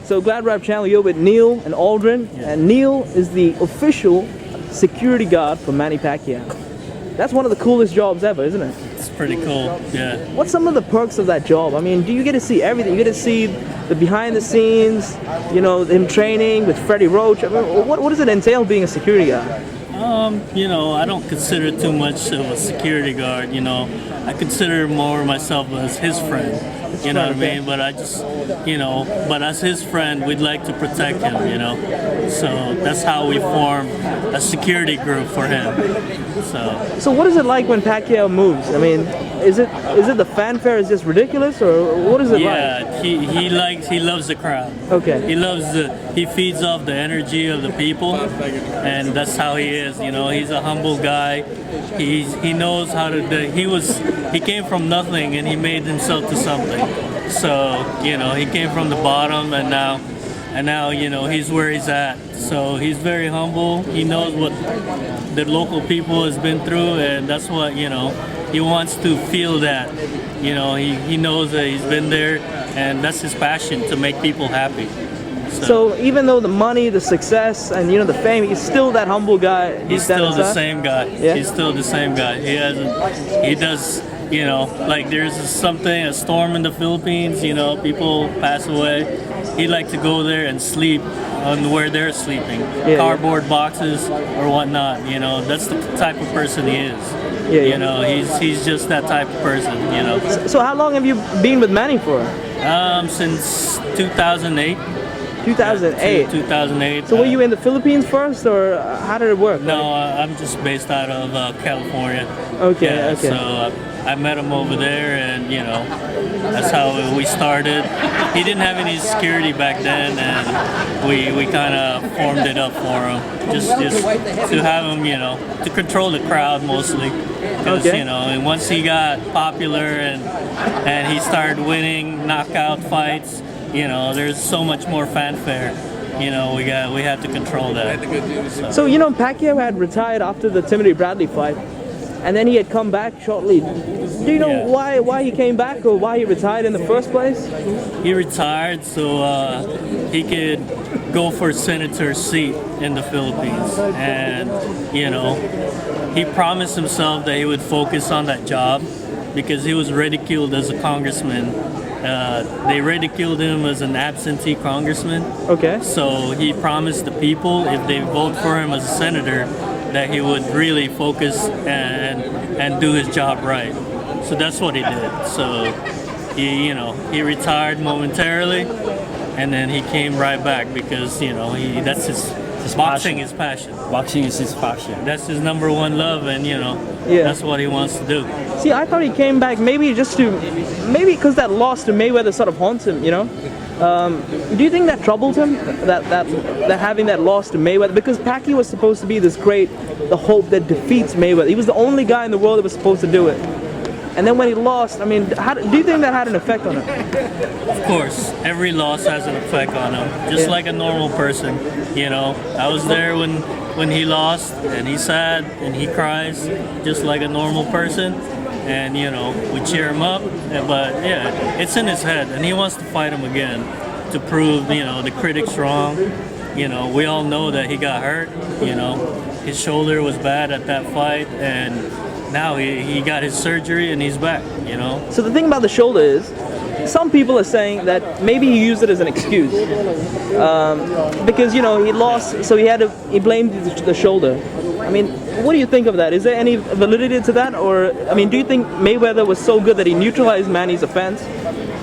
So Glad Rap Channel, you're with Neil and Aldrin, and Neil is the official security guard for Manny Pacquiao. That's one of the coolest jobs ever, isn't it? It's pretty cool, yeah. What's some of the perks of that job? I mean, do you get to see everything? You get to see the behind the scenes, you know, him training with Freddie Roach. I mean, what does it entail being a security guard? You know, I don't consider too much of a security guard, you know. I consider more myself as his friend. You know what I mean? But I just, you know, but as his friend, we'd like to protect him, you know. So that's how we form a security group for him. So what is it like when Pacquiao moves? I mean, is it the fanfare is just ridiculous, or what is it like? Yeah, he loves the crowd. Okay. He feeds off the energy of the people, and that's how he is. You know, he's a humble guy. He knows how to do. He came from nothing and he made himself to something. So you know, he came from the bottom and now you know he's where he's at. So he's very humble. He knows what the local people has been through, and that's what, you know, he wants to feel that. You know, he knows that he's been there, and that's his passion, to make people happy. So even though the money, the success, and you know the fame, he's still that humble guy. He's still the same guy. Yeah? He's still the same guy. He does, you know, like there's a storm in the Philippines, you know, people pass away. He like to go there and sleep on where they're sleeping, cardboard boxes or whatnot. You know, that's the type of person he is. You know, he's just that type of person. You know. So how long have you been with Manny for? Since 2008. 2008. 2008. So were you in the Philippines first, or how did it work? No, I'm just based out of California. Okay. Yeah, okay. So I met him over there, and you know, that's how we started. He didn't have any security back then, and we kind of formed it up for him, just to have him, you know, to control the crowd mostly. Because you know, and once he got popular and he started winning knockout fights, you know, there's so much more fanfare. You know, we had to control that. So you know, Pacquiao had retired after the Timothy Bradley fight, and then he had come back shortly. Do you know why he came back, or why he retired in the first place? He retired so he could go for senator's seat in the Philippines, and you know, he promised himself that he would focus on that job because he was ridiculed as a congressman. They ridiculed him as an absentee congressman. Okay. So he promised the people, if they vote for him as a senator, that he would really focus and do his job right. So that's what he did. So he retired momentarily, and then he came right back because you know that's his boxing is passion. Boxing is his passion. That's his number one love, and you know that's what he wants to do. See, I thought he came back maybe because that loss to Mayweather sort of haunts him, you know? Do you think that troubled him, that having that loss to Mayweather? Because Pacquiao was supposed to be the hope that defeats Mayweather. He was the only guy in the world that was supposed to do it. And then when he lost, I mean, do you think that had an effect on him? Of course, every loss has an effect on him, just like a normal person. You know, I was there when he lost, and he's sad, and he cries, just like a normal person. And you know, we cheer him up, but yeah, it's in his head, and he wants to fight him again to prove, you know, the critics wrong. You know, we all know that he got hurt. You know, his shoulder was bad at that fight, and now he got his surgery and he's back, you know. So the thing about the shoulder is, some people are saying that maybe he used it as an excuse because you know he lost, so he blamed the shoulder. I mean, what do you think of that? Is there any validity to that, or I mean, do you think Mayweather was so good that he neutralized Manny's offense,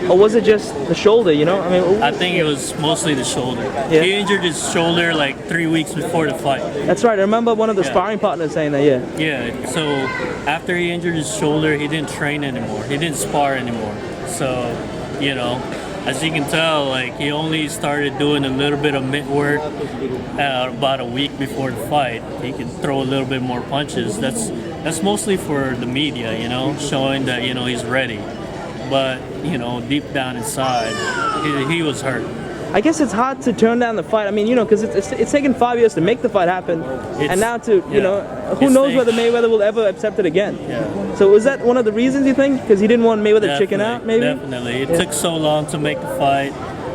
or was it just the shoulder? You know, I mean, I think it was mostly the shoulder. Yeah. He injured his shoulder like 3 weeks before the fight. That's right. I remember one of the sparring partners saying that. Yeah. Yeah. So after he injured his shoulder, he didn't train anymore. He didn't spar anymore. So, you know, as you can tell, like he only started doing a little bit of mitt work about a week before the fight. He could throw a little bit more punches. That's mostly for the media, you know, showing that, you know, he's ready. But, you know, deep down inside, he was hurt. I guess it's hard to turn down the fight. I mean, you know, because it's taken 5 years to make the fight happen, and now to, you know, who knows whether Mayweather will ever accept it again. Yeah. So was that one of the reasons you think? Because he didn't want Mayweather to chicken out, maybe? Definitely. It took so long to make the fight,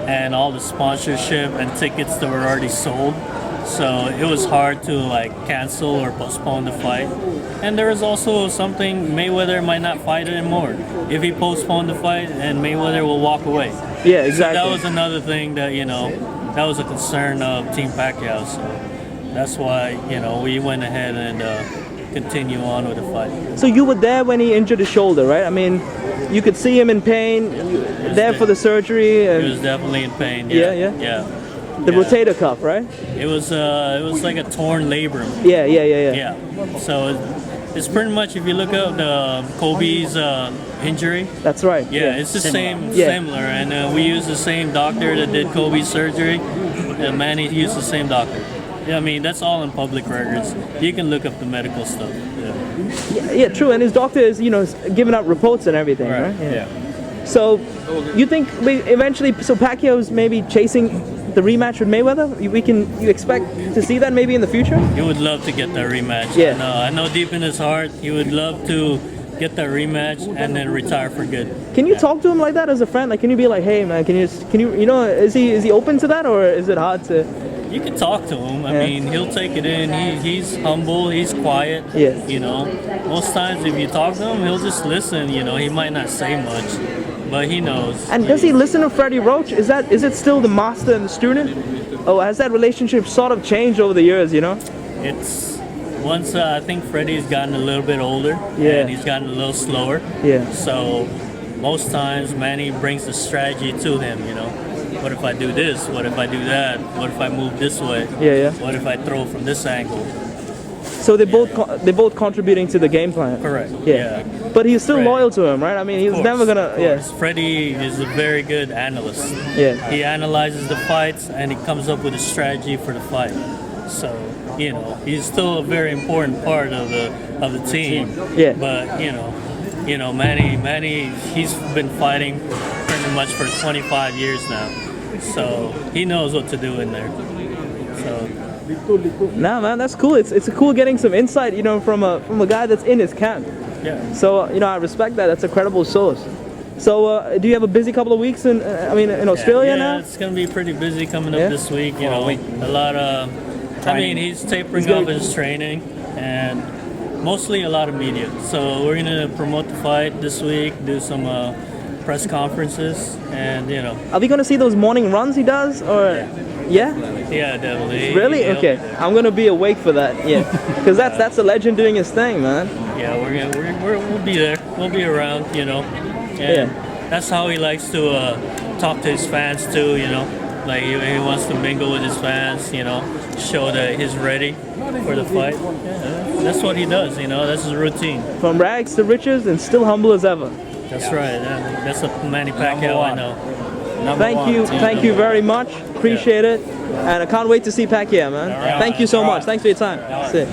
and all the sponsorship and tickets that were already sold. So it was hard to like cancel or postpone the fight. And there was also something, Mayweather might not fight anymore if he postponed the fight, and Mayweather will walk away. Yeah, exactly. So that was another thing that, you know, that was a concern of Team Pacquiao. So that's why, you know, we went ahead and continue on with the fight. So you were there when he injured his shoulder, right? I mean, you could see him in pain, there for the surgery. And he was definitely in pain. Yeah. The rotator cuff, right? It was like a torn labrum. Yeah. Yeah. So it's pretty much, if you look up the Kobe's injury. That's right. Yeah, it's the similar. And we used the same doctor that did Kobe's surgery. And Manny used the same doctor. Yeah, I mean, that's all in public records. You can look up the medical stuff. Yeah, true. And his doctor is, you know, giving out reports and everything, right? Yeah. So you think eventually, so Pacquiao's maybe chasing the rematch with Mayweather? You expect to see that maybe in the future? He would love to get that rematch. Yeah. I know deep in his heart he would love to get that rematch and then retire for good. Can you talk to him like that as a friend? Like, can you be like, hey man, can you you know, is he open to that, or is it hard to? You can talk to him. I mean, he'll take it in. He's humble. He's quiet. Yeah. You know, most times if you talk to him, he'll just listen. You know, he might not say much, but he knows. And does he listen to Freddie Roach? Is it still the master and the student? Oh, has that relationship sort of changed over the years? You know? It's once I think Freddie's gotten a little bit older. Yeah. And he's gotten a little slower. Yeah. So most times Manny brings the strategy to him. You know. What if I do this? What if I do that? What if I move this way? Yeah. What if I throw from this angle? So they're both contributing to the game plan. Correct. Yeah. But he's still loyal to him, right? I mean, he's never gonna. Yeah. Freddie is a very good analyst. Yeah. He analyzes the fights and he comes up with a strategy for the fight. So, you know, he's still a very important part of the team. Yeah. But you know, Manny, he's been fighting pretty much for 25 years now. So he knows what to do in there. So Nah, man, that's cool. It's cool getting some insight, you know, from a guy that's in his camp. yeah. So you know, I respect that. That's a credible source. So do you have a busy couple of weeks in Australia now? Yeah, it's gonna be pretty busy coming up this week. You know, a lot of. I mean, he's tapering off his training and mostly a lot of media. So we're gonna promote the fight this week, do some press conferences, and you know. Are we gonna see those morning runs he does, or? Yeah? Yeah, definitely. Really? Okay. I'm gonna be awake for that. Yeah, because that's a legend doing his thing, man. Yeah, we'll be there. We'll be around, you know. And that's how he likes to talk to his fans too, you know. Like he wants to mingle with his fans, you know, show that he's ready for the fight. Yeah, that's what he does, you know. That's his routine. From rags to riches and still humble as ever. That's right. That's a Manny Pacquiao I know. Thank you very much. Appreciate it, and I can't wait to see Pacquiao, man. Thank you so much. Thanks for your time. That's it.